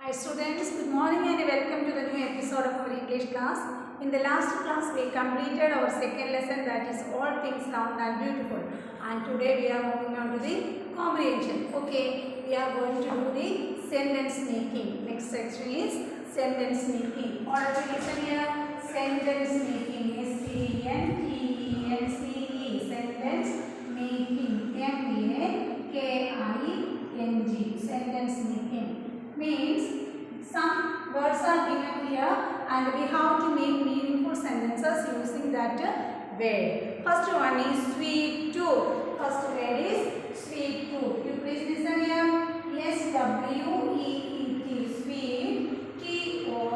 Hi students, good morning and welcome to the new episode of our English class. In the last class we completed our second lesson, that is all things round and beautiful, and today we are moving on to the comprehension. Okay, we are going to do the sentence making. Next section is sentence making. All of you listen here. Sentence making. S-E-N-T-E-N-C-E. Sentence making. M-A-K-I-N-G. Sentence making means some words are given here and we have to make meaningful sentences using that word. First one is sweet tooth. First word is sweet tooth. You please listen here. S-W-E-E-T. Sweet. T-O-O-T-H.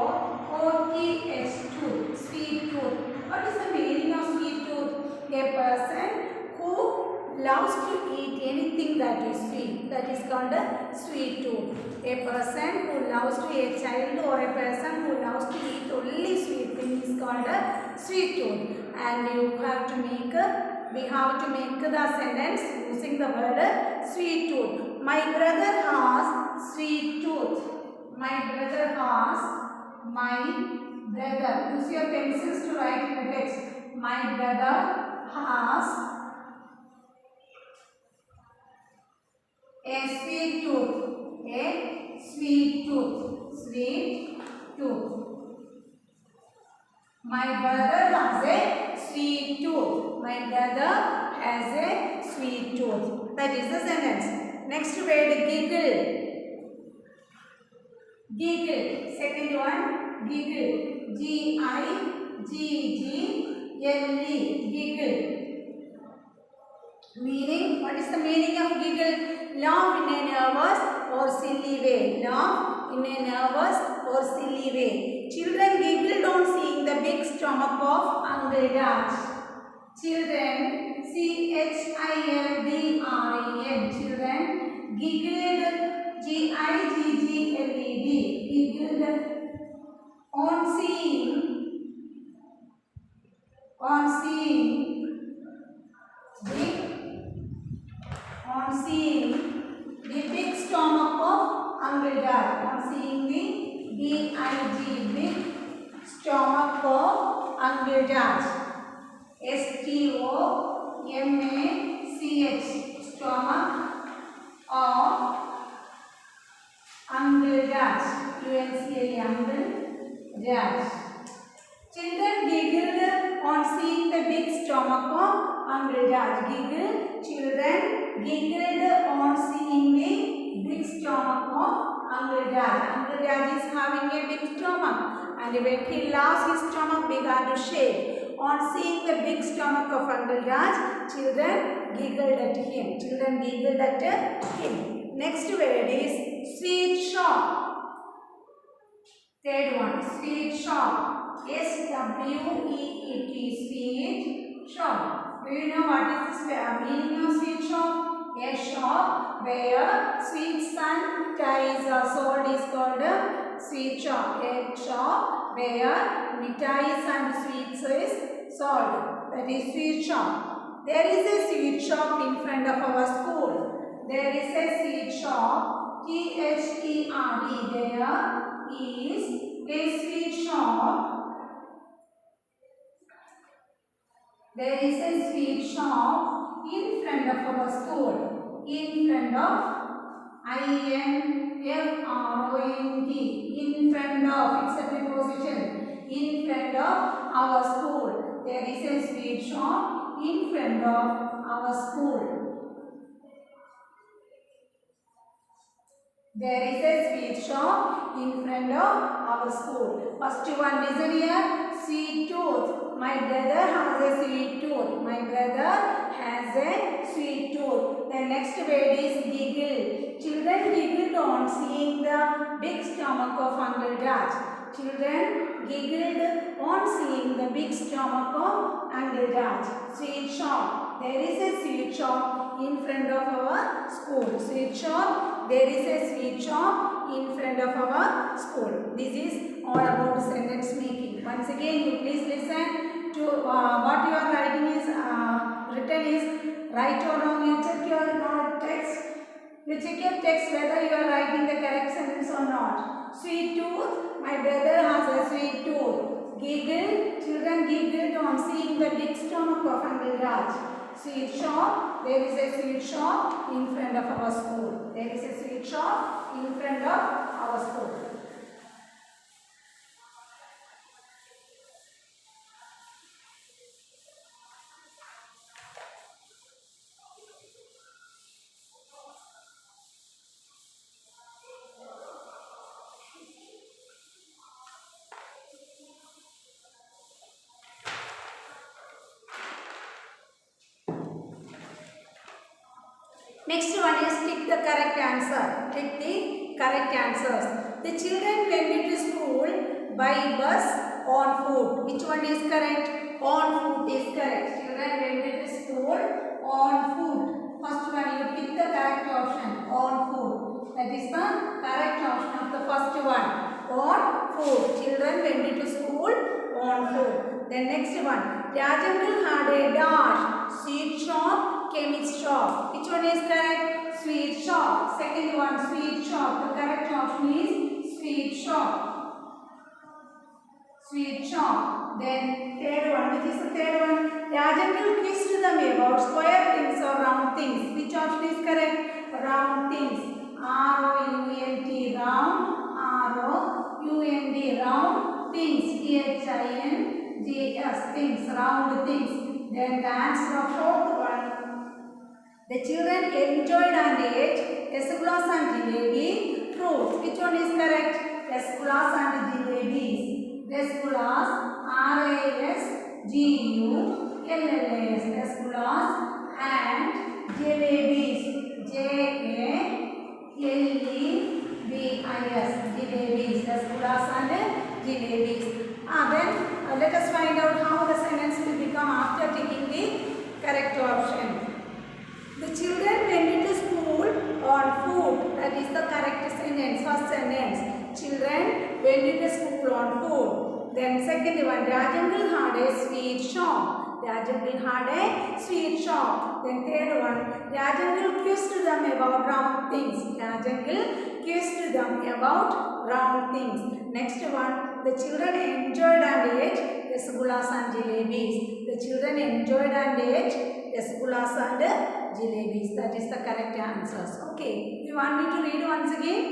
Tooth. Sweet tooth. What is the meaning of sweet tooth? A person who loves to eat anything that is sweet. That is called a sweet tooth. A person who loves to eat, a child or a person who loves to eat only sweet thing is called a sweet tooth. And you have to make, we have to make the sentence using the word sweet tooth. My brother has sweet tooth. My brother has, my brother. Use your pencils to write in the text. My brother has a sweet tooth. A sweet tooth. Sweet tooth. My brother has a sweet tooth. My brother has a sweet tooth. That is the sentence. Next word, giggle. Giggle. Second one, giggle. G-I-G-G-L-E. Giggle. Meaning, what is the meaning of giggle? Laugh in a nervous or silly way. Laugh in a nervous or silly way. Children giggled on seeing the big stomach of Uncle Raj. Children, C-H-I-L-D-R-E-N. Children giggled, G-I-G-G-L-E-D. Giggled on seeing the big stomach of Uncle Dad. On seeing the B-I-G, big stomach of Uncle Dad. S-T-O-M-A-C-H, stomach of Uncle Dad. U-N-C-L-E, Uncle Dad. Children giggled on seeing the big stomach of Uncle Dad. Giggle. Children giggled on seeing the big stomach of Uncle Dad. Uncle Dad is having a big stomach, and when he laughs, his stomach began to shake. On seeing the big stomach of Uncle Dad, children giggled at him. Children giggled at him. Next word is sweet shop. Third one, sweet shop. S-W-E-E-T. Sweet shop. Do you know what is the meaning of sweet shop? A shop where sweets and ties are sold is called a sweet shop. A shop where mittais and sweets is sold. That is sweet shop. There is a sweet shop in front of our school. There is a sweet shop. T-H-E-R-E. There is a sweet shop. There is a sweet shop in front of our school. In front of I-N-F-R-O-N-T. In front of. It's a preposition. In front of our school. There is a sweet shop in front of our school. There is a sweet shop in front of our school. First one, listen here. Sweet tooth. My brother has a sweet tooth. My brother has a sweet tooth. The next word is giggle. Children giggled on seeing the big stomach of Uncle Dad. Children giggled on seeing the big stomach of Uncle Dad. Sweet shop. There is a sweet shop in front of our school. Sweet shop. There is a sweet shop in front of our school. This is all about sentence making. Once again, you please listen to what you are writing is written is right or wrong. You check your text. You check your text whether you are writing the correct sentence or not. Sweet the big stomach of Uncle Raj. Sweet shop. There is a sweet shop in front of our school. There is a sweet shop in front of our school. Next one is tick the correct answer. Tick the correct answers. The children went to school by bus on foot. Which one is correct? On foot is correct. Children went to school on foot. First one, you pick the correct option. On foot. That is the correct option of the first one. On foot. Children went to school on foot. Then next one. Rajangal had a dash. Sweet shop, chemist shop. Which one is correct? Sweet shop. Second one, sweet shop. The correct option is sweet shop. Sweet shop. Then third one, which is the third one? Rajangal quizzed them about square things or round things. Which option is correct? Round things. R-O-U-N-T, round. R-O-U-N-D, round things. T-H-I-N-G-S, things, round things. Then the answer of fourth one. The children enjoyed and ate rasgullas and jalebi fruits. Which one is correct? Rasgullas and jalebis. Rasgullas, R-A-S-G-U-L-L-A-S. Rasgullas and jalebis. J-A-L-E-B-I-S. Jalebis. Rasgullas and jalebis. Then let us find out how the sentence will become after taking the correct option. The children went to school on foot. That is the correct sentence. First sentence. Children went to school on foot. Then second one. Rajangal had a sweet shop. Rajangal had a sweet shop. Then third one. Rajangal quizzed them about round things. Rajangal quizzed them about round things. Next one. The children enjoyed and ate rasgullas and jalebis. The children enjoyed and ate rasgullas and jalebis. That is the correct answers. Okay. You want me to read once again?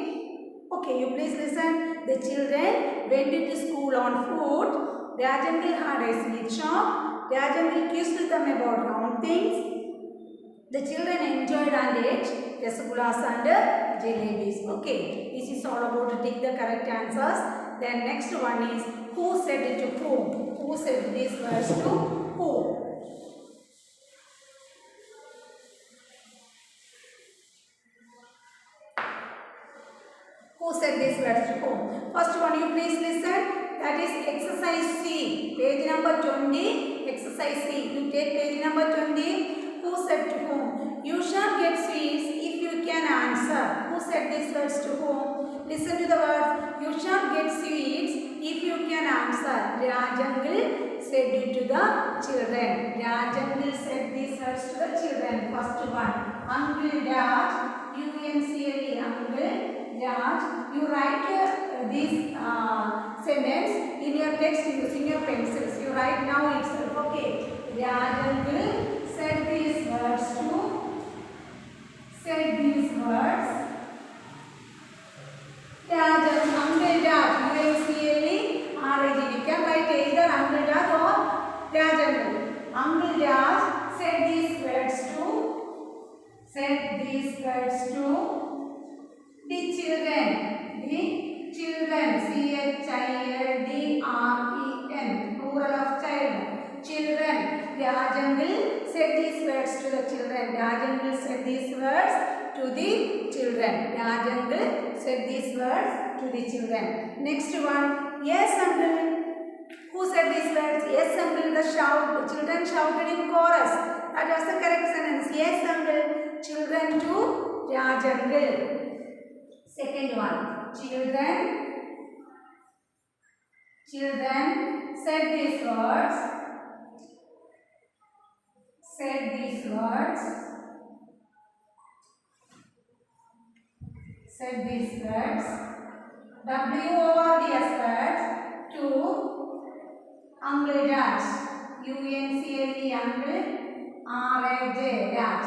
Okay, you please listen. The children went to school on foot. Rajangal had a sweet shop. Rajangal quizzed them about round things. The children enjoyed and ate rasgullas and jalebis. Okay, this is all about to take the correct answers. Then next one is who said it to whom? Who said these words to whom? Who said these words to whom? First one, you please listen. That is exercise C. Page number 20. Exercise C. You take page number 20. Who said to whom? You shall get sweets if you can answer. Who said these words to whom? Listen to the words. You shall get sweets if you can answer. Rajangal said it to the children. Rajangal said these words to the children. First one. Uncle Raj. U-N-C-L-E. Uncle Raj. You write this sentence in your text using your pencils. You write now itself. Okay. Rajangal said these words to. Said these words. Uncle Raj, U-N-C-L-E-R-A-J. You can write either Uncle Raj or Rajangal. Uncle Raj said these words to the children. The children. C-H-I-L-D-R-E-N. Plural of child. Children. Rajangal said these words to the children. Rajangal said these words to the children. Rajangal said these words to the children. Next one. Yes, uncle. Who said these words? Yes, uncle. The children shouted in chorus. That was the correct sentence. Yes, uncle. Children to Rajangal. Second one. Children said these words. Said these words. W-O-R-D-S words to Uncle Raj. UNCLE, uncle. RAJ, Raj.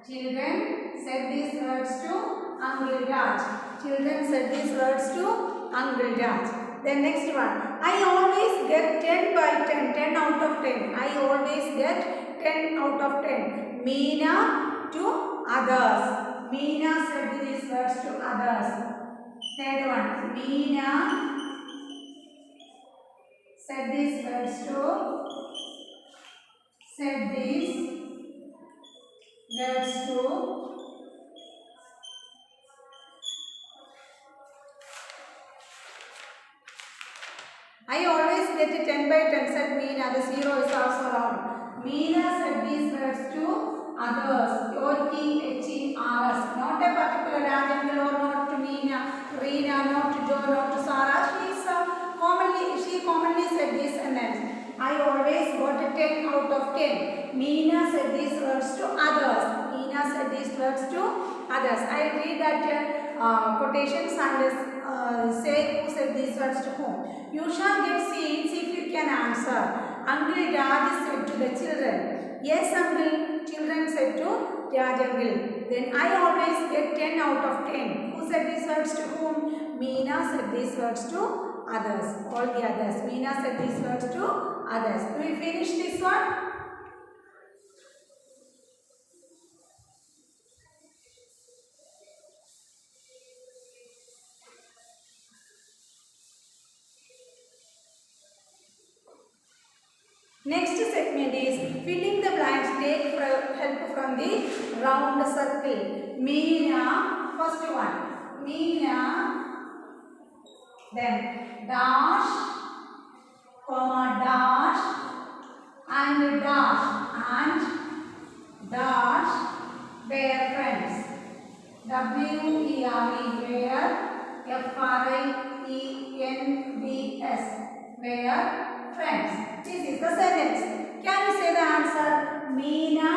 Children said these words to Uncle Raj. Children said these words to Uncle Raj. Then next one. I always get 10 by 10, 10 out of 10. I always get 10 out of 10. Meena to others. Meena said these words to others. Third one. Meena said these words to I always get a 10 by 10, said Meena. The 0 is also wrong. Meena said these words to others. OTHERS. Not a particular Rajangal or not to Meena, Reena, not to Jo, not to Sarah. She commonly said this sentence. I always got a 10 out of 10. Meena said these words to others. Meena said these words to others. I will read that quotations and say who said these words to whom. You shall get seeds if you can answer. Uncle Raj said to the children. Yes, uncle, children said to Raj uncle. Then I always get 10 out of 10. Who said these words to whom? Meena said these words to others. All the others. Meena said these words to others. Do we finish this one? Next segment is filling the blanks. Take help from the round circle. Meena, first one. Meena, then dash, comma dash, and dash, were friends. WERE, were FRIENDS, were friends. This is the sentence. Can you say the answer? Meena,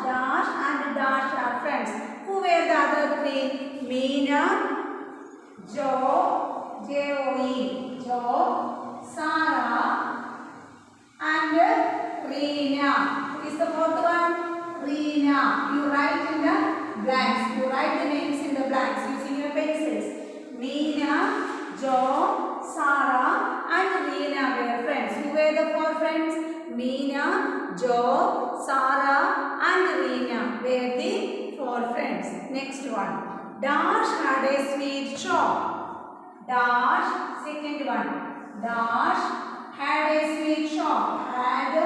dash, and dash are friends. Who were the other three? Meena, Jo, J-O-E, Jo, Sarah, and Reena. Who is the fourth one? Reena. You write in the blanks. You write the names in the blanks using your pencils. Meena, Jo, Sarah, and Reena were friends. Who were the four friends? Meena, Jo, Sarah, and Reena were the four friends. Next one. Dash had a sweet shop. Dash, second one. Dash had a sweet shop. Had a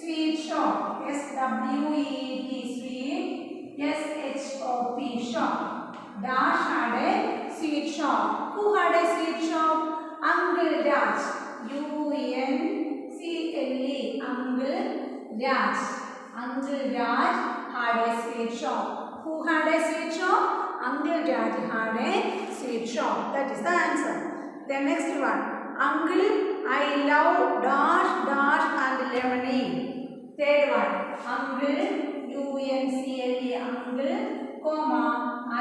sweet shop. S-W-E-E-T, sweet. S-H-O-P, shop. Dash had a sweet shop. Who had a sweet shop? Uncle Raj. U-N-C-L-E. Uncle Raj. Uncle Raj had a sweet shop. Who had a sweet shop? Uncle Raj had a sweet shop. That is the answer. The next one. Uncle, I love dash and lemonade. Third one. Uncle, U-N-C-L-E, uncle, comma, I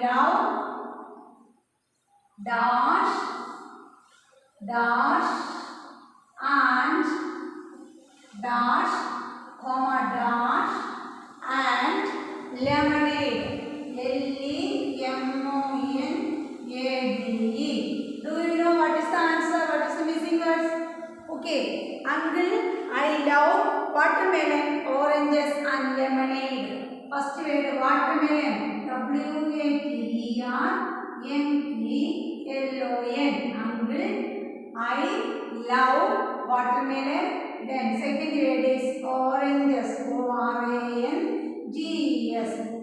love dash and dash, comma, dash and lemonade. Lemonade. Do you know what is the answer? What is the missing words? Okay. Uncle, I love watermelon, oranges and lemonade. First word watermelon. W-A-T-E-R-M-E-L-O-N. Uncle, I love watermelon. Then second word is oranges. O-R-A-N-G-E-S.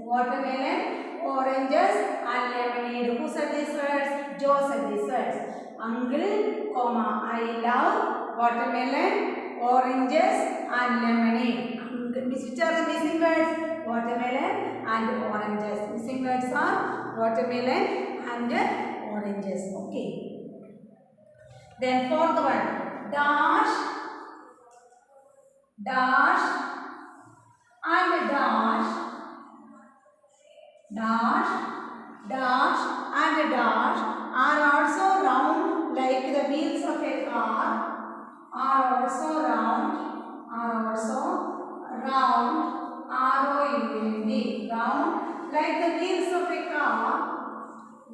Watermelon, oranges and lemonade. Who said these words? Joe said these words. Uncle, comma, I love watermelon, oranges and lemonade. Which are the missing words? Watermelon and oranges. Missing words are watermelon and oranges. Okay. Then fourth one. Dash and dash and dash are also round like the wheels of a car. Are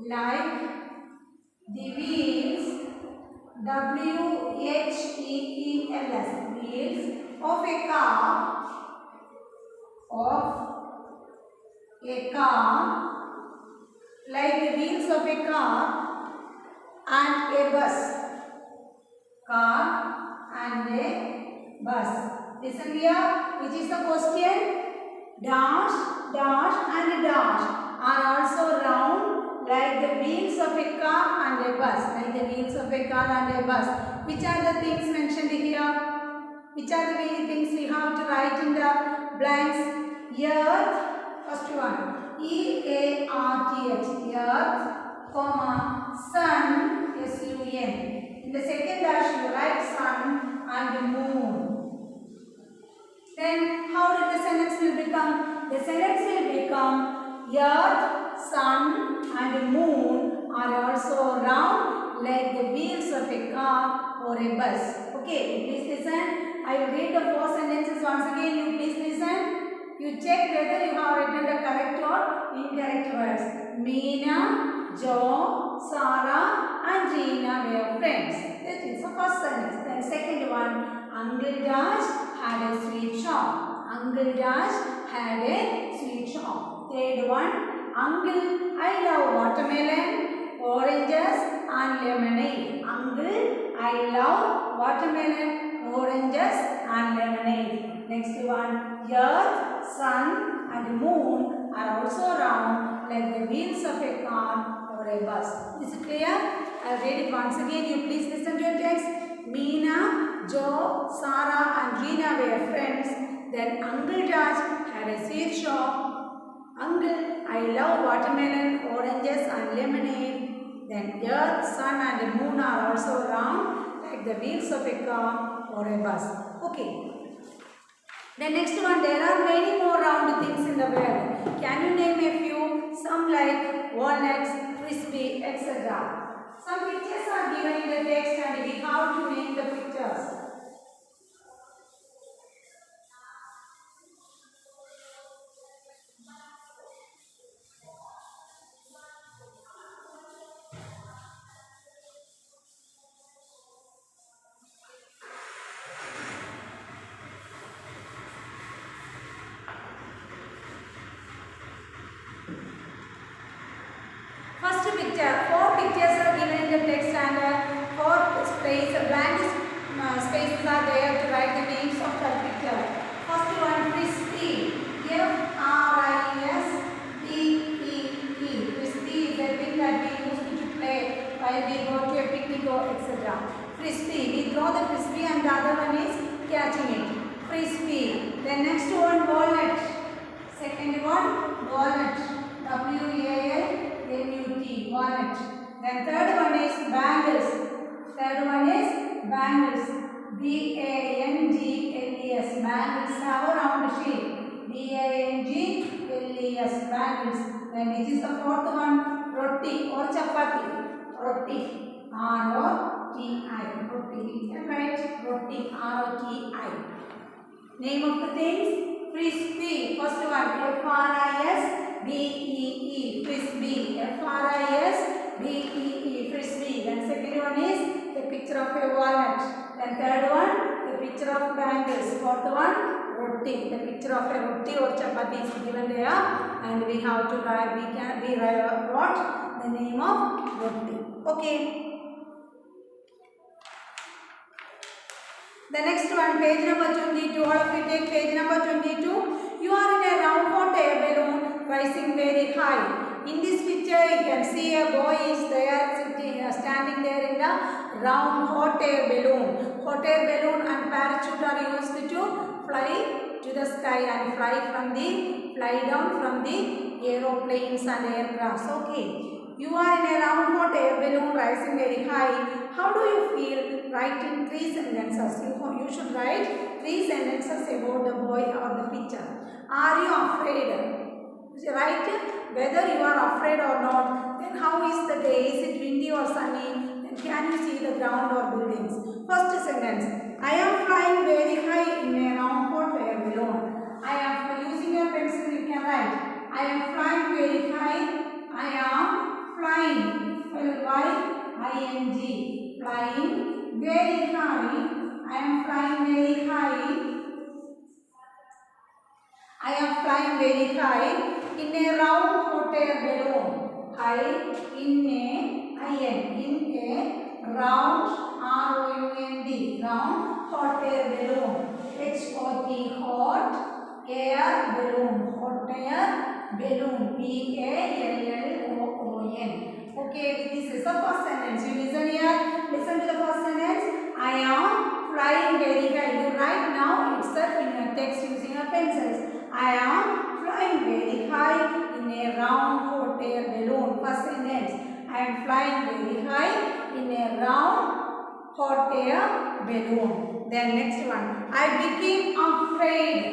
like the wheels, wheels, wheels of a car, like the wheels of a car and a bus, car and a bus. Listen here, which is the question? Dash, dash and dash are also round like the wheels of a car and a bus, like the wheels of a car and a bus. Which are the things mentioned here? Which are the many things we have to write in the blanks? Earth, first one, E-A-R-T-H, earth, comma, sun, S-U-N. In the second dash you write sun and moon. Then how did the sentence will become? The sentence will become earth, sun and moon are also round like the wheels of a car or a bus. Okay, please listen. I will read the four sentences once again. You please listen. You check whether you have written the correct or incorrect words. Meena, Joe, Sarah and Reena were friends. That is the first sentence. Then second one, Uncle Dash had a sweet shop. Uncle Dash had a sweet shop. Third one, Uncle, I love watermelon, oranges and lemonade. Uncle, I love watermelon, oranges and lemonade. Next one, earth, sun and moon are also round like the wheels of a car or a bus. Is it clear? I'll read it once again. You please listen to your text. Meena, Joe, Sarah and Reena were friends. Then Uncle Raj had a sweet shop. Uncle, I love watermelon, oranges and lemonade. Then earth, sun and moon are also round like the wheels of a car or a bus. Okay. The next one, there are many more round things in the world. Can you name a few? Some like walnuts, crispy, etc. Some pictures are given in the text and we have to name the pictures. First picture, four pictures are given in the text and four blank spaces are there to write the names of that picture. First one, frisbee, F-R-I-S-B-E-E. Frisbee is a thing that we use to play while we go to a picnic or etc. Frisbee, we throw the frisbee and the other one is catching it. Frisbee. The next one, walnut. Second one, walnut. W-A-L-N-U-T, walnut. Then third one is bangles. Third one is bangles. B-A-N-G-L-E-S. Bangles have a round shape. B-A-N-G-L-E-S. Bangles. Then which is the fourth one? Roti or chapati. Roti. R-O-T-I. Roti. Right? Roti. R-O-T-I. Name of the things? Frisbee. First one, F-R-I-S-B-E-E. Frisbee. F-R-I-S-B-E-E. Frisbee. Then second one is the picture of a walnut. Then third one, the picture of bangles. Fourth one, roti. The picture of a roti or chapati is given there, and we have to write. We wrote the name of roti. Okay. The next one, page number 22. All of you take page number 22. You are in a round hot air balloon rising very high. In this picture, you can see a boy is there standing there in a round hot air balloon. Hot air balloon and parachute are used to fly to the sky and fly down from the aeroplanes and aircrafts. Okay. You are in a round hot air balloon rising very high. How do you feel? Write in 3 sentences. You should write 3 sentences about the boy or the picture. Are you afraid? Write whether you are afraid or not. Then how is the day? Is it windy or sunny? Then can you see the ground or buildings? First sentence. I am flying very high in a round hot air balloon. I am using your pencil. You can write. I am flying very high. I am flying, F-L-Y-I-N-G, flying very high. I am flying very high. I am flying very high in a round hot air balloon. High in a round R-O-U-N-D, round hot air balloon. H-O-T, hot air balloon, hot air balloon, B-A-L-L-O-O-N. Okay, this is the first sentence. You listen here. Listen to the first sentence. I am flying very high. You write now itself in your text using your pencils. I am flying very high in a round hot air balloon. First sentence. I am flying very high in a round hot air balloon. Then next one. I became afraid.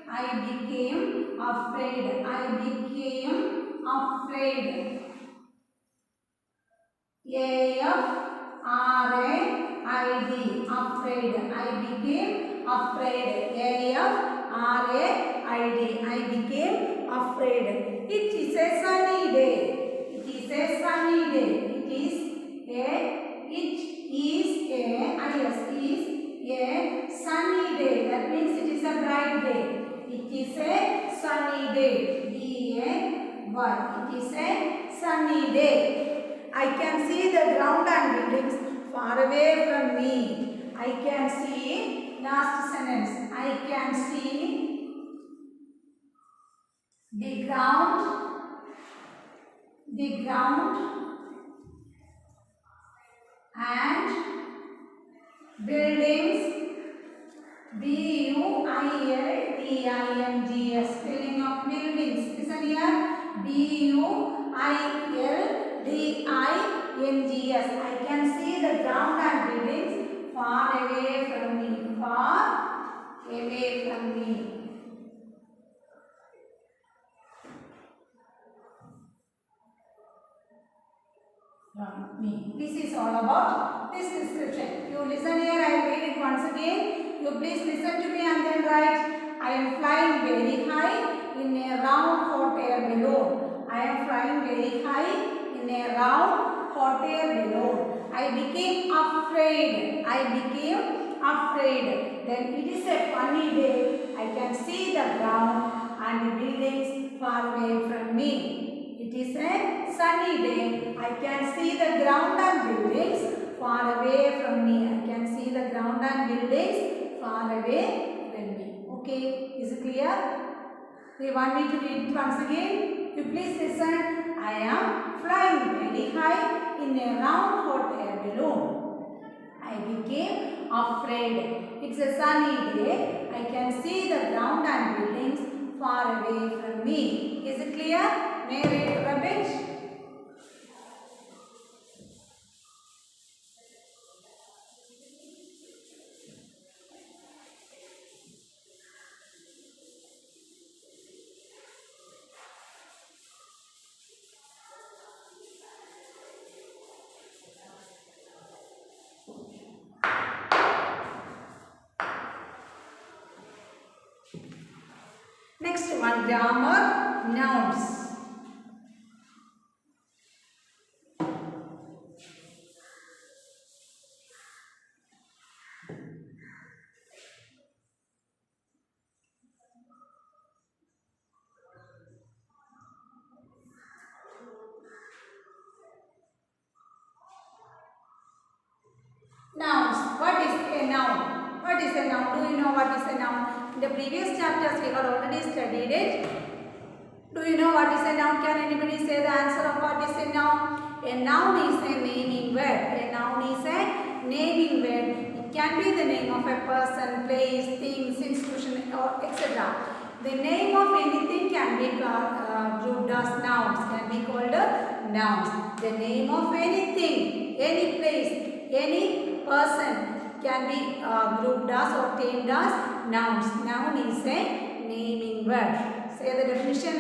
I became afraid. I became afraid. A-F-R-A-I-D, afraid. I became afraid. A-F-R-A-I-D, I became afraid. It is a sunny day. It is a sunny day. It is a sunny day. That means it is a bright day. It is a sunny day. D-A-Y. It is a sunny day. I can see the ground and buildings far away from me. I can see, last sentence, I can see the ground and buildings, B-U-I-L-D-I-N-G-S, spelling of buildings. Listen here, B-U-I-L-D-I-N-G-S. I can see the ground and buildings far away from me. Far away from me. This is all about this description. You listen here, I will read it once again. You please listen to me and then write. I am flying very high in a round hot air balloon. I am flying very high in a round hot air balloon. I became afraid. I became afraid. Then it is a funny day. I can see the ground and the buildings far away from me. It is a sunny day. I can see the ground and buildings far away from me. I can see the ground and buildings far away from me. Okay, is it clear? You want me to read it once again? You please listen. I am flying very high in a round hot air balloon. I became afraid. It's a sunny day. I can see the ground and buildings far away from me. Is it clear? May I read a bit? Next one, grammar, nouns. Nouns. What is a noun? What is a noun? Do you know what is a noun? In the previous chapters we have already studied it. Do you know what is a noun? Can anybody say the answer of what is a noun? A noun is a naming word. A noun is a naming word. It can be the name of a person, place, things, institution, or etc. The name of anything can be grouped as nouns. Can be called nouns. The name of anything, any place, any person can be grouped as or termed as nouns. Noun is a naming word. Say the definition.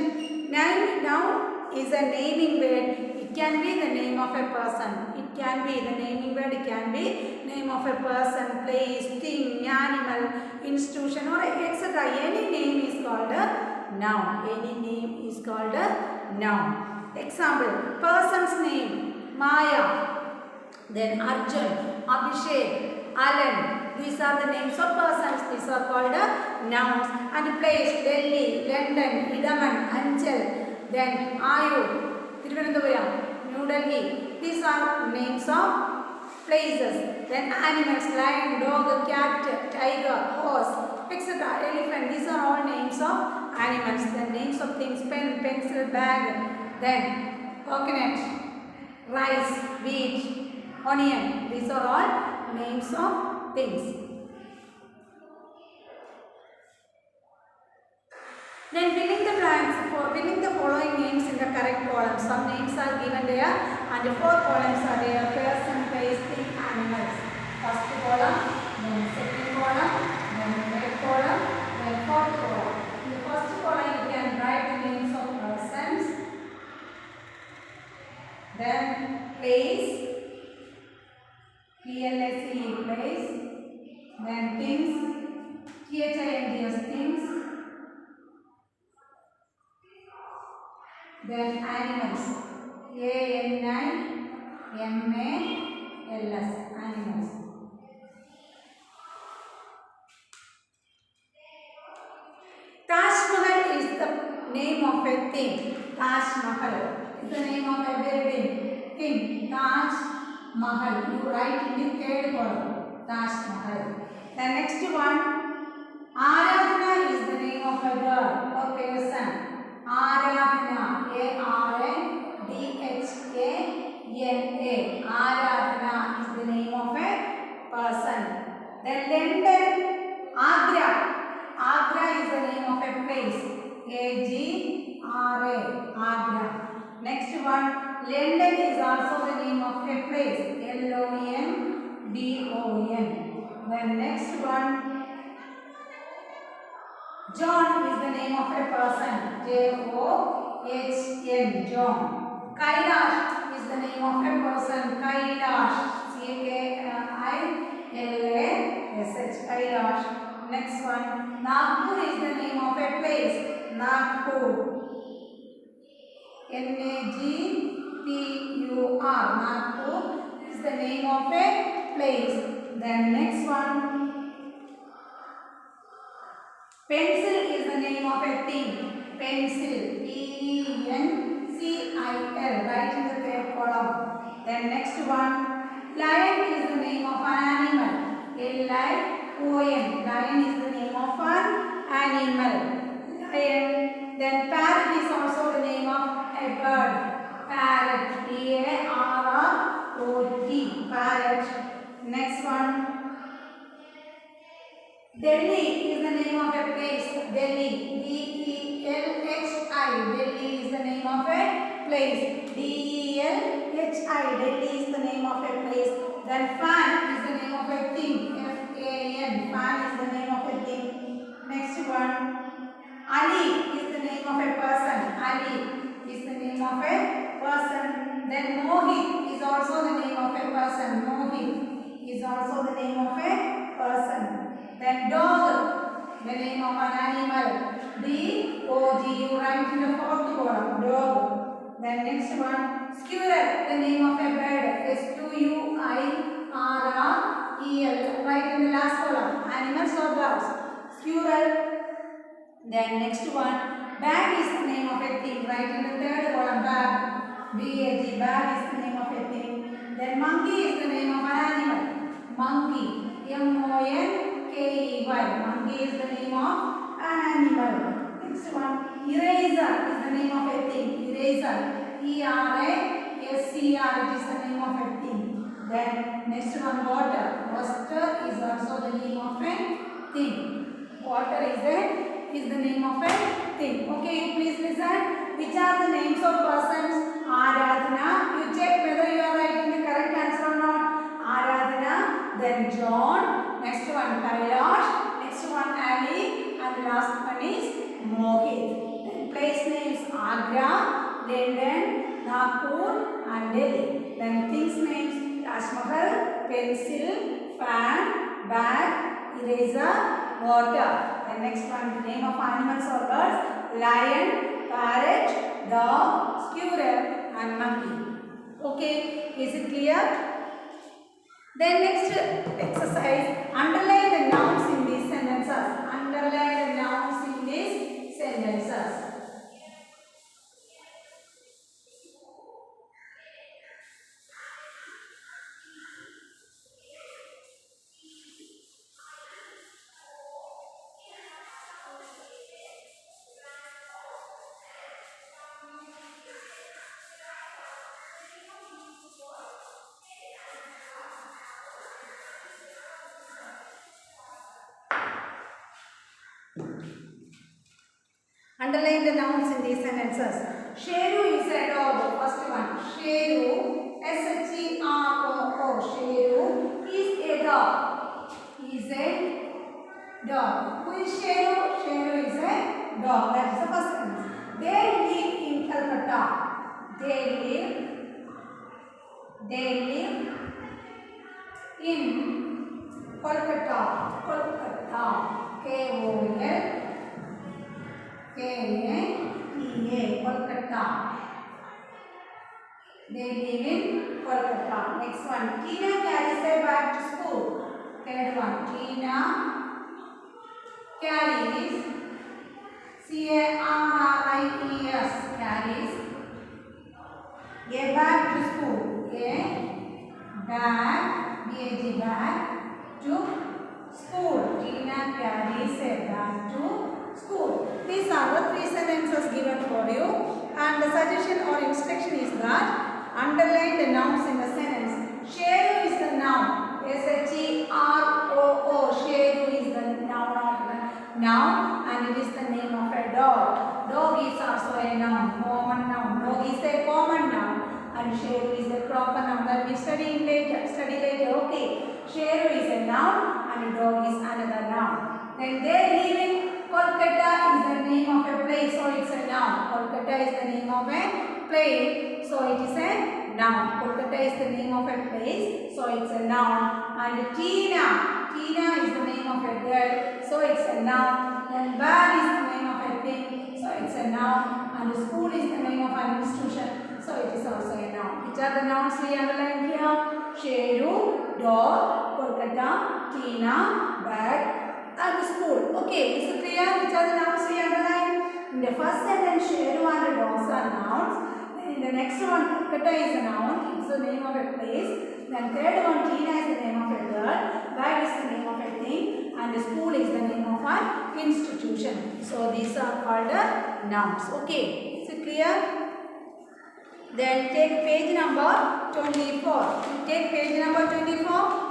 Noun is a naming word. It can be the name of a person. It can be the naming word. It can be name of a person, place, thing, animal, institution, or etc. Any name is called a noun. Any name is called a noun. Example, person's name, Maya, then Arjun, Abhishek, Alan. These are the names of persons. These are called nouns. And place, Delhi, London, Idaman, Anchal, then Ayur, Thiruvananthapuram, New Delhi. These are names of places. Then animals, lion, dog, cat, tiger, horse, etc. Elephant. These are all names of animals. Then names of things, pen, pencil, bag. Then coconut, rice, wheat, onion. These are all names of things. Then filling the blanks for filling the following names in the correct column. Some names are given there and the 4 columns are there. Person, place, thing, animals. First column, then second column, then third column, then fourth column. In the first column you can write the names of persons, then place, P-L-A-C-E, place, then things, T-H-I-N-G-S, things, then animals, A-N-I-M-A-L-S, animals. Taj Mahal is the name of a thing. Taj Mahal is the name of a building. Thing. Taj Mahal. You write in the third column. Taj Mahal. The next one, Aradhana is the name of a girl or person. Aradhana, A-R-A-D-H-A-N-A. Aradhana is the name of a person. Then London, Agra. Agra is the name of a place. A-G-R-A, Agra. Next one, London is also the name of a place. L-O-N-D-O-N. Then next one, John is the name of a person. J-O-H-N, John. Kailash is the name of a person. Kailash, C-K-I-L-A-S-H, Kailash. Next one, Nagpur is the name of a place. Nagpur, N-A-G-P-U-R, Nagpur is the name of a place. Then next one, pencil is the name of a thing. Pencil, P-E-N-C-I-L, right in the third column. Then next one, lion is the name of an animal. L-I-O-N, lion is the name of an animal. Lion. Then parrot is also the name of a bird. Parrot, P-A-R-R-O-T, parrot. Next one, Delhi is the name of a place. Delhi, D-E-L-H-I, Delhi is the name of a place. D-E-L-H-I, Delhi is the name of a place. Then fan is the name of a thing. F-A-N, fan is the name of a thing. Next one, Ali is the name of a person. Ali is the name of a person. Then Mohit is also the name of a person. Mohit is also the name of a person. Then dog, the name of an animal. D-O-G, you write in the fourth column. Dog. Then next one, squirrel, the name of a bird. S-Q-U-I-R-R-E-L, right in the last column. Animals or birds. Squirrel. Then next one, bag is the name of a thing. Right in the third column, bag. B-A-G, bag is the name of a thing. Then monkey is the name of an animal. Monkey, M-O-N-K-E-Y. Monkey is the name of an animal. Next one, eraser is the name of a thing. Eraser, E-R-A-S-C-R, it is the name of a thing. Then next one, water. Water is also the name of a thing. Water is the name of a thing. Okay, you please listen. Which are the names of persons? Aradhana. You check whether you are writing the correct answer or not. Aradhana. Then John. Next one Kailash. Next one Ali. And the last one is Mohit. Then place names Agra, London, Nagpur and Delhi. Then things names Taj Mahal, pencil, fan, bag, eraser, water. The next one, the name of animals or birds, lion, parrot, dog, squirrel, and monkey. Okay, is it clear? Then next exercise, underline the nouns in these sentences. Underline the nouns in these sentences. Underline the nouns in these sentences. Sheru is a dog. First one. Sheru. S-H-E-R-O-O. Sheru is a dog. He is a dog. Who is Sheru? Sheru is a dog. That is the first sentence. They live in Calcutta. They live in Kolkata. Kolkata. K-O-L-K-A-T-A. Kolkata. They live in Kolkata. Next one. Tina carries a bag to school. Third one. Tina carries C-A-R-R-I-E-S. Carries a bag to school. A bag. B-A-G bag to school. Tina carries a bag to school. These are the three sentences given for you, and the suggestion or instruction is that underline the nouns in the sentence. Sheru is the noun. S-H-E-R-O-O. Sheru is the noun and it is the name of a dog. Dog is also a noun, common noun. Dog is a common noun and Sheru is a proper noun that we study later. Okay. Sheru is a noun and dog is another noun. Then they live in Kolkata is the name of a place, so it's a noun. Kolkata is the name of a place, so it is a noun. Kolkata is the name of a place, so it's a noun. And Tina is the name of a girl, so it's a noun. And bag is the name of a thing, so it's a noun. And school is the name of an institution, so it is also a noun. Which are the nouns we underline here? Sheru, dog, Kolkata, Tina, bag, and school. Okay, is it clear which are the nouns we underline? In the first sentence, Sheru and the dogs are nouns. Then in the next one, Kolkata is a noun, it's the name of a place. Then third one, Tina is the name of a girl, bag is the name of a thing, and the school is the name of an institution. So these are called nouns. Okay, is it clear? Then take page number 24. Take page number 24.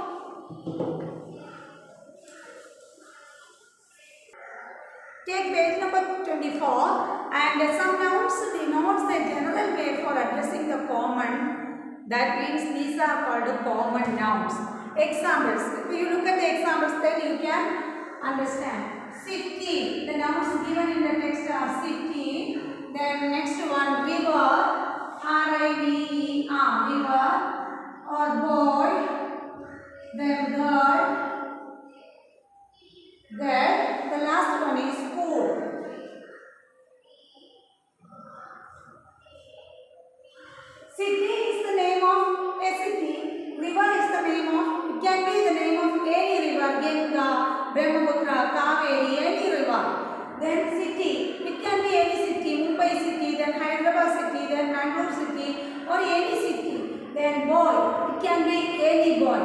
Take page number 24 and some nouns denotes the general way for addressing the common. That means these are called common nouns. Examples. If you look at the examples, then you can understand. City. The nouns given in the text are city. Then next one, river. R-I-V-E-R. River. Or boy. Then girl. Then the last one is school. City is the name of a city. River is the name of, it can be the name of any river, Ganga, Brahmaputra, Kaveri, any river. Then city, it can be any city, Mumbai city, then Hyderabad city, then Bangalore city, or any city. Then boy, it can be any boy.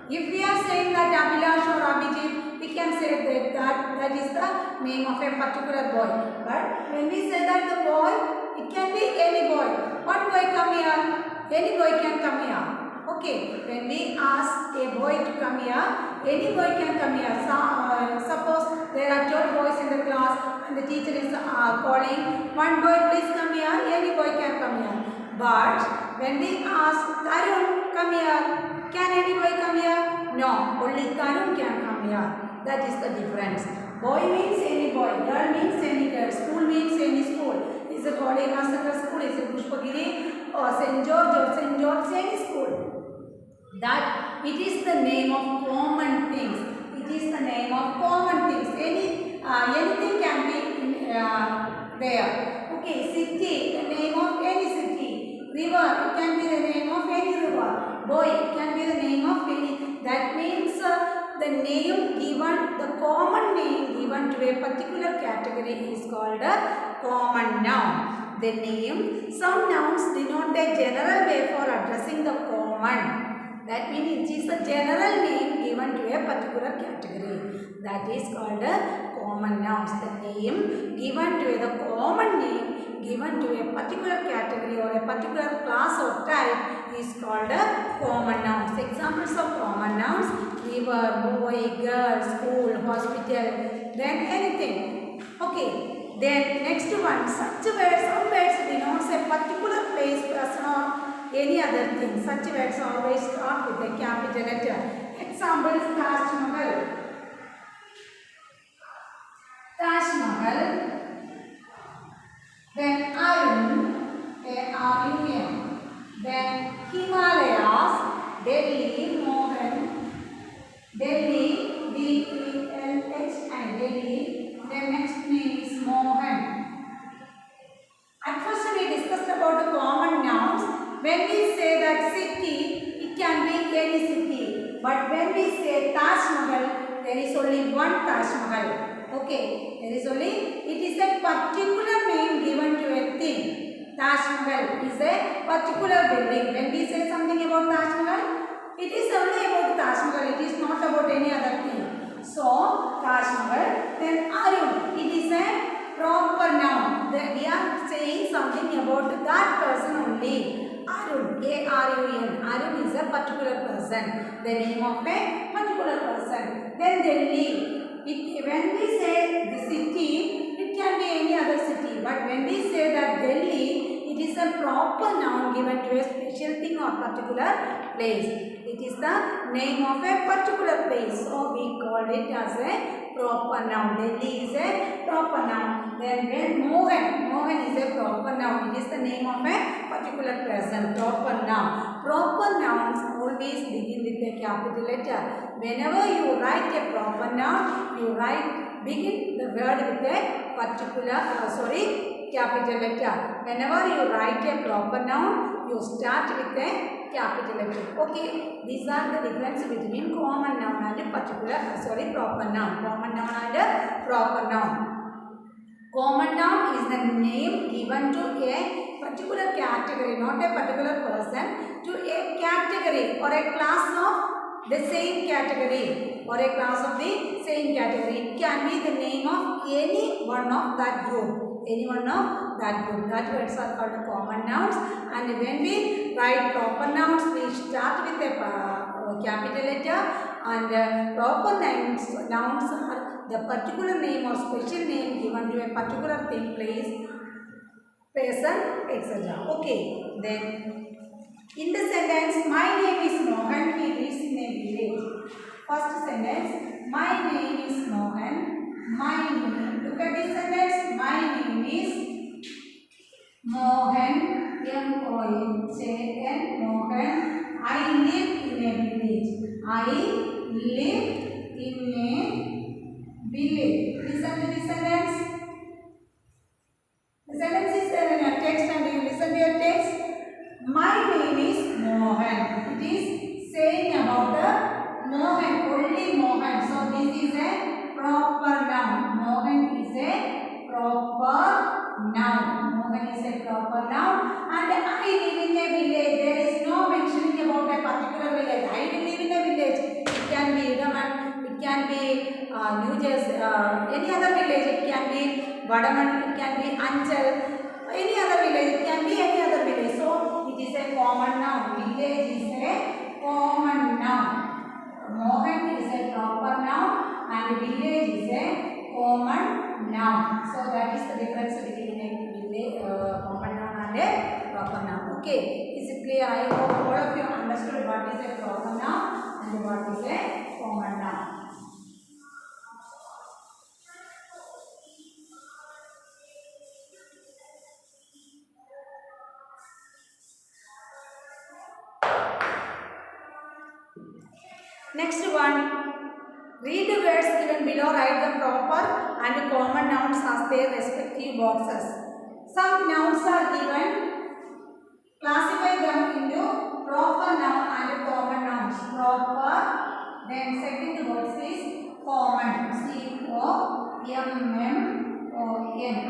If we are saying that Abhilash or Abhijit, we can say that is the name of a particular boy. But when we say that the boy, it can be any boy. What boy come here? Any boy can come here. Okay. When we ask a boy to come here, any boy can come here. Suppose there are 12 boys in the class and the teacher is calling, one boy please come here, any boy can come here. But when we ask Tarun, come here, can any boy come here? No, only Tarun can come here. That is the difference. Boy means any boy, girl means any girl, school means any school. Is it Holy Master School, is it Pushpagiri or St. George, any school. That it is the name of common things. It is the name of common things. Anything can be there. Okay, city, the name of any city. River, it can be the name of any river. Boy, it can be the name of any. That means the name given, the common name given to a particular category is called a common noun. The name, some nouns denote a general way for addressing the common. That means it is a general name given to a particular category. That is called a common nouns. The name given to the common name given to a particular category or a particular class or type is called a common nouns. Examples of common nouns: river, boy, girl, school, hospital, then anything. Okay. Then next one, such words, some words denotes a particular place, person or any other thing. Such words always start with a capital letter. Examples: Taj Mahal. Taj Mahal. Then Arun. A-R-U-N. Then Himalayas. Delhi. Mohan. Delhi. D-E-L-H-I. Delhi. The next name is Mohan. At first we discussed about the common nouns. When we say that city, it can be any city. But when we say Taj Mahal, there is only one Taj Mahal. Okay, there is only, it is a particular name given to a thing. Taj Mahal is a particular building. When we say something about Taj Mahal, it is only about Taj Mahal. It is not about any other thing. So, Taj Mahal, then Arun, it is a proper noun. We are saying something about that person only. Arun, A-R-U-N. Arun is a particular person. The name of a particular person. Then Delhi. When we say the city, it can be any other city. But when we say that Delhi, it is a proper noun given to a special thing or particular place. It is the name of a particular place. So we call it as a proper noun. Delhi is a proper noun. Then when Mohan is a proper noun. It is the name of a particular person. Proper noun. Proper nouns always begin with a capital letter. Whenever you write a proper noun, you begin the word with a particular capital letter. Whenever you write a proper noun, you start with a capital letter. Okay, these are the difference between common noun and proper noun. Common noun and proper noun. Common noun is the name given to a particular category, not a particular person, to a category or a class of the same category or a class of the same category. It can be the name of any one of that group. Any one of that group. That words are called common nouns. And when we write proper nouns, we start with a capital letter, and proper nouns are the particular name or special name given to a particular thing, place, person, etc. Okay, then in the sentence, my name is Mohan, he lives in a village. First sentence, my name is Mohan, my name, look at this sentence, my name is Mohan, M-O-H-A-N, Mohan, I live in a village. I live in a village. Listen to this sentence. The sentence is there in your text, and you listen to your text. My name is Mohan. It is saying about the Mohan, only Mohan. So this is a proper noun. Mohan is a proper noun. Mohan is a proper noun. And I live in a village. There is no mentioning about a particular village. I will live in a village. It can be Idaman, it can be New Jersey, any other village. It can be Vadaman, it can be Anchal, any other village. It can be any other village. So it is a common noun. Village is a common noun. Mohan is a proper noun and village is a common noun. So that is the difference between a village, common noun and a proper noun. Okay, is it clear? I hope all of you understood what is a proper noun and what is a common noun. Next one, read the words given below, write the proper and common nouns as their respective boxes. Some nouns are given. Classify them into proper noun and common nouns. Proper. Then second word is common. C-O-M-M-O-N.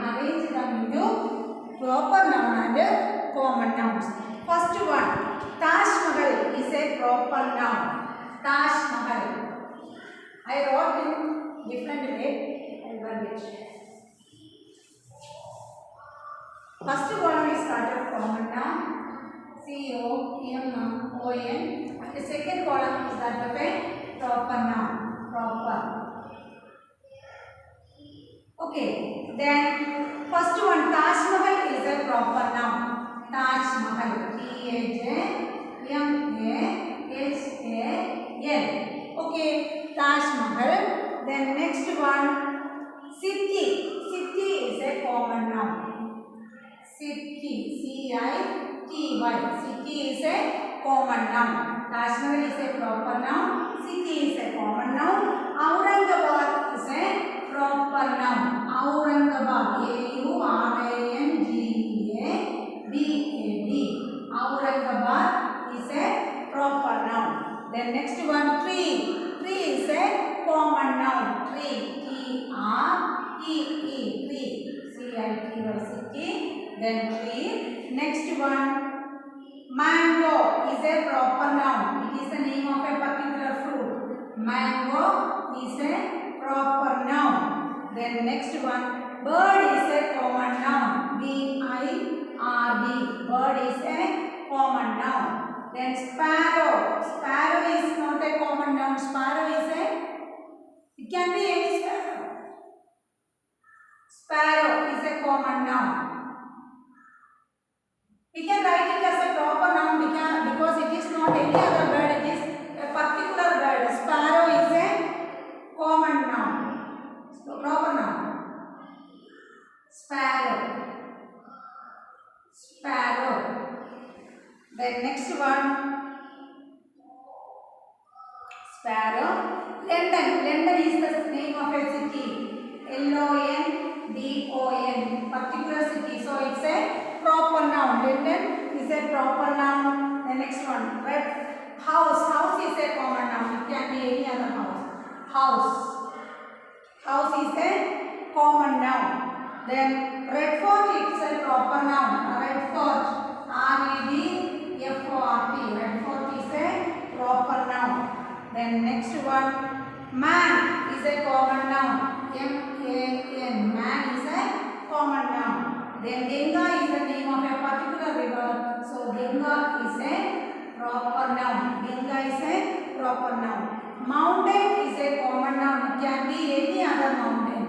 Arrange them into proper noun and common nouns. First one, Taj Mahal is a proper noun. Taj Mahal. I wrote in different way. I will write it. First column is started common noun. C-O-M-M-O-N. And the second column is that of a proper noun. Proper. Okay. Then first one, Taj Mahal is a proper noun. Taj Mahal. T-A-J-M-A-H-A-L. Okay. Taj Mahal. Then next one, city. City is a common noun. City. C-I-T-Y. City is a common noun. Taj Mahal is a proper noun. City is a common noun. Aurangabad is a proper noun. Aurangabad. A-U-R-A-N-G-A-B-A-D. Aurangabad is a proper noun. Then next one, tree. Tree is a common noun. Tree. T-R-E-E. Tree. C-I-T-Y. City. Then tree. Next one, mango is a proper noun. It is the name of a particular fruit. Mango is a proper noun. Then next one, bird is a common noun. B-I-R-D. Bird is a common noun. Then sparrow. Sparrow is not a common noun. Sparrow is it can be any sparrow. Sparrow is a common noun. We can write it as a proper noun because it is not any other bird. It is a particular bird. Sparrow is a common noun. So proper noun. Sparrow. Sparrow. Then next one, sparrow. London. London is the name of a city. L-O-N-D-O-N. Particular city. So it's a proper noun. London is a proper noun. The next one, red house. House is a common noun. It can be any other house. House. House is a common noun. Then red fort is a proper noun. Red fort. R-E-D-F-O-R-T. Red fort is a proper noun. Then next one, man is a common noun. M-A-N. Man is a common noun. Then Ganga is the name of a particular river. So Ganga is a proper noun. Ganga is a proper noun. Mountain is a common noun. It can be any other mountain.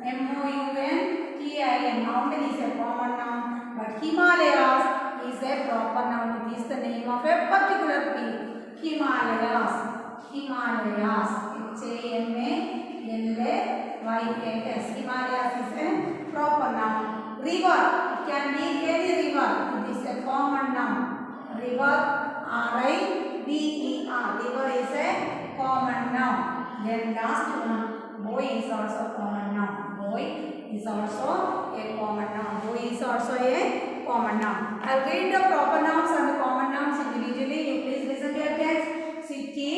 M-O-U-N-T-I-N. Mountain is a common noun. But Himalayas is a proper noun. It is the name of a particular peak. Himalayas. Himalayas. H-A-M-A-L-A-Y-A-S. Himalayas is a proper noun. River. It can be any river. It is a common noun. River. R-I-V-E-R. River is a common noun. Then last one, boy is also common noun. Boy is also a common noun. Boy is also a common noun. I will read the proper nouns and the common nouns individually. You please listen to your text. City,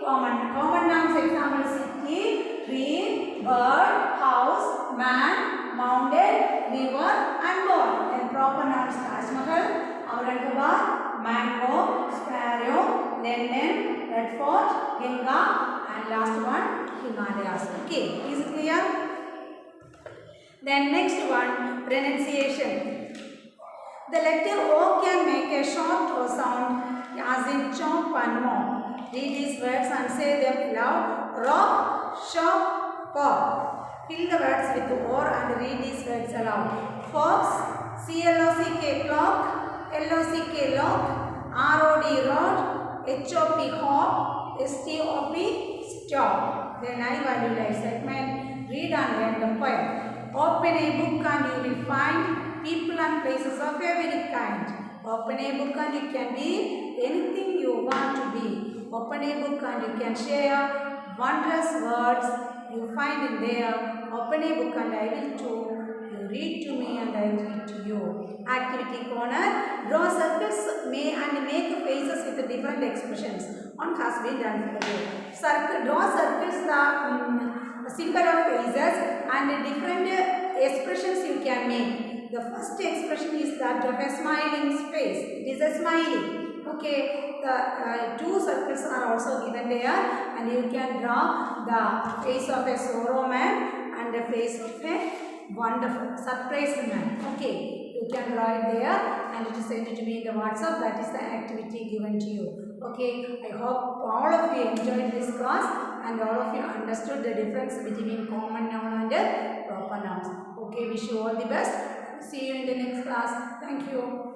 common nouns example: city, tree, bird, house, man, mountain, river and boy. Then proper nouns: Taj Mahal, Aurangabad, mango, sparrow, London, red fort, Ganga and last one Himalayas. Okay, is it clear? Then next one, pronunciation. The letter O can make a short O sound as in chomp and mop. Read these words and say them aloud. Rock, shop, cop. Fill the words with or and read these words aloud. Fox, C-L-O-C-K, clock, L-O-C-K, lock, R-O-D, rod, H-O-P, hop, S-T-O-P, stop. Then I value life segment. Read and learn the poem. Open a book and you will find people and places of every kind. Open a book and you can be anything you want to be. Open a book and you can share wondrous words you find in there. Open a book and I will too. You read to me and I will read to you. Activity corner. Draw circles and make faces with different expressions. One has been done for you. Draw circles the symbol of faces and different expressions you can make. The first expression is that of a smiling face. It is a smiley. Okay, the two circles are also given there, and you can draw the face of a sorrow man and the face of a wonderful surprised man. Okay, you can draw it there and it send it to me in the WhatsApp. That is the activity given to you. Okay, I hope all of you enjoyed this class and all of you understood the difference between common noun and proper nouns. Okay, wish you all the best. See you in the next class. Thank you.